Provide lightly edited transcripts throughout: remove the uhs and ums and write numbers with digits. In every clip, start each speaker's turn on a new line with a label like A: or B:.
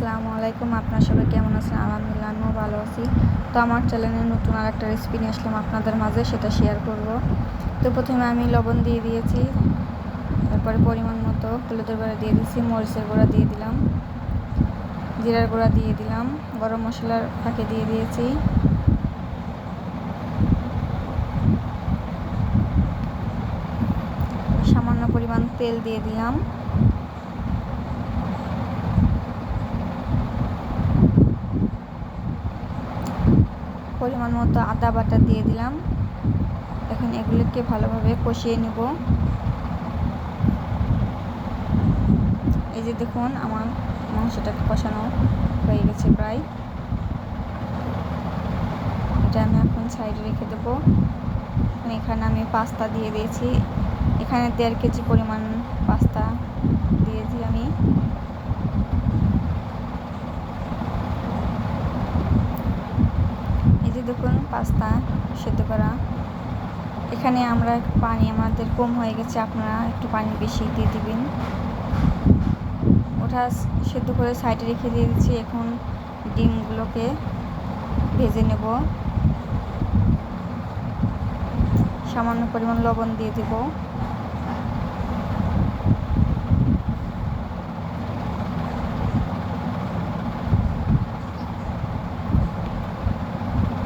A: আসসালামু আলাইকুম। আপনারা সবাই কেমন আছেন? আলহামদুলিল্লাহ আমিও ভালো আছি। তো আমার চ্যানেলে নতুন আরেকটা রেসিপি নিয়ে আসলাম আপনাদের মাঝে, সেটা শেয়ার করব। তো প্রথমে আমি লবণ দিয়ে দিয়েছি, তারপরে পরিমাণ মতো হলুদের গুঁড়া দিয়ে দিয়েছি, মরিচের গুঁড়া দিয়ে দিলাম, জিরার গুঁড়া দিয়ে দিলাম, গরম মশলার ফাঁকে দিয়ে দিয়েছি, সামান্য পরিমাণ তেল দিয়ে দিলাম, পরিমাণ মতো আদা বাটা দিয়ে দিলাম। এখন এগুলোকে ভালোভাবে কষিয়ে নেব। এই যে দেখুন আমার মাংসটাকে কষানো হয়ে গেছে প্রায়। এটা আমি এখন সাইডে রেখে দেবো। এখানে আমি পাস্তা দিয়ে দিয়েছি, এখানে 1.5 কেজি পরিমাণ পাস্তা দিয়েছি আমি। এই যে দেখুন পাস্তা সেদ্ধ করা। এখানে আমরা পানি আমাদের কম হয়ে গেছে, আপনারা একটু পানি বেশি দিয়ে দিবেন। ওটা সেদ্ধ করে সাইডে রেখে দিয়ে দিচ্ছি। এখন ডিমগুলোকে ভেজে নেব। সামান্য পরিমাণ লবণ দিয়ে দেব।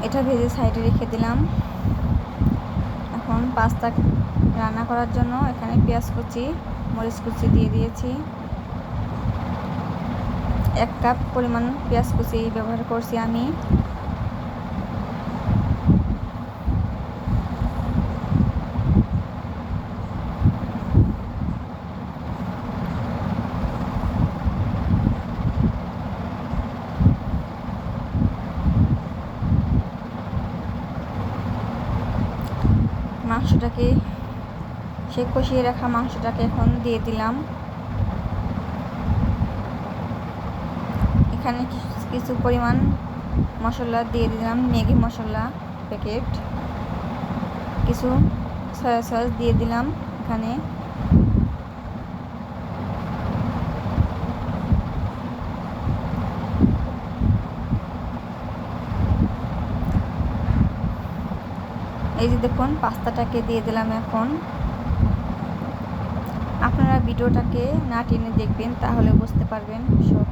A: এটা ভেজে সাইডে রেখে দিলাম। এখন পাস্তা রান্না করার জন্য এখানে পেঁয়াজ কুচি, মরিচ কুচি দিয়ে দিয়েছি। 1 কাপ পরিমাণ পেঁয়াজ কুচি ব্যবহার করছি আমি। মাংসটাকে কষিয়ে রাখা মাংসটাকে এখন দিয়ে দিলাম। এখানে কিছু পরিমাণ মশলা দিয়ে দিলাম, ম্যাগি মশলা প্যাকেট, কিছু সয়া সস দিয়ে দিলাম এখানে। এই যে দেখুন পাস্তাটাকে দিয়ে দিলাম। এখন আপনারা ভিডিওটাকে না টেনে দেখবেন, তাহলে বুঝতে পারবেন সব।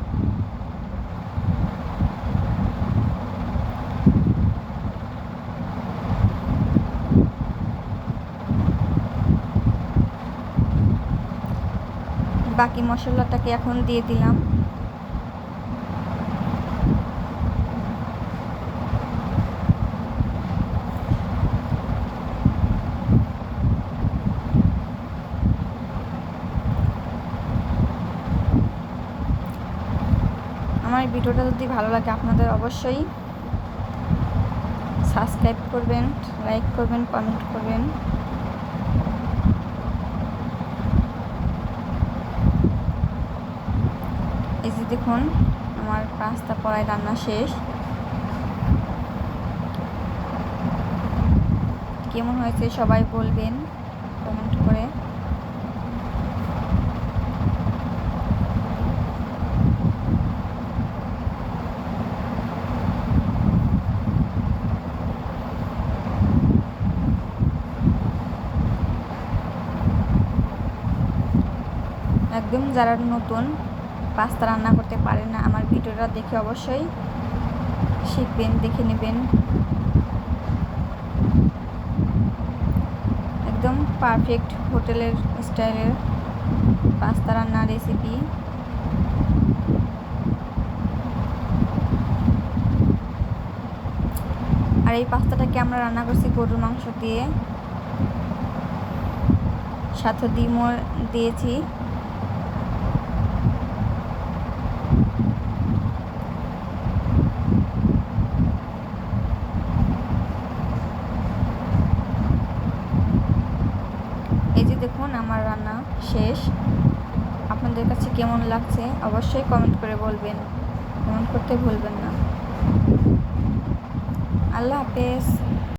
A: বাকি মশলাটাকে এখন দিয়ে দিলাম। আমার ভিডিওটা যদি ভালো লাগে আপনাদের অবশ্যই সাবস্ক্রাইব করবেন, লাইক করবেন, কমেন্ট করবেন। এই যে দেখুন আমার পাস্তা প্রায় রান্না শেষ। কেমন হয়েছে সবাই বলবেন কমেন্ট করে। একদম যারা নতুন পাস্তা রান্না করতে পারেন না, আমার ভিডিওটা দেখে অবশ্যই শিখবেন, দেখে নেবেন। একদম পারফেক্ট হোটেলের স্টাইলের পাস্তা রান্নার রেসিপি। আর এই পাস্তাটাকে আমরা রান্না করছি গরুর মাংস দিয়ে, সাথে ডিমও দিয়েছি। এই যে দেখুন আমার রান্না শেষ। আপনাদের কাছে কেমন লাগছে অবশ্যই কমেন্ট করে বলবেন, কমেন্ট করতে ভুলবেন না। আল্লাহ হাফেজ।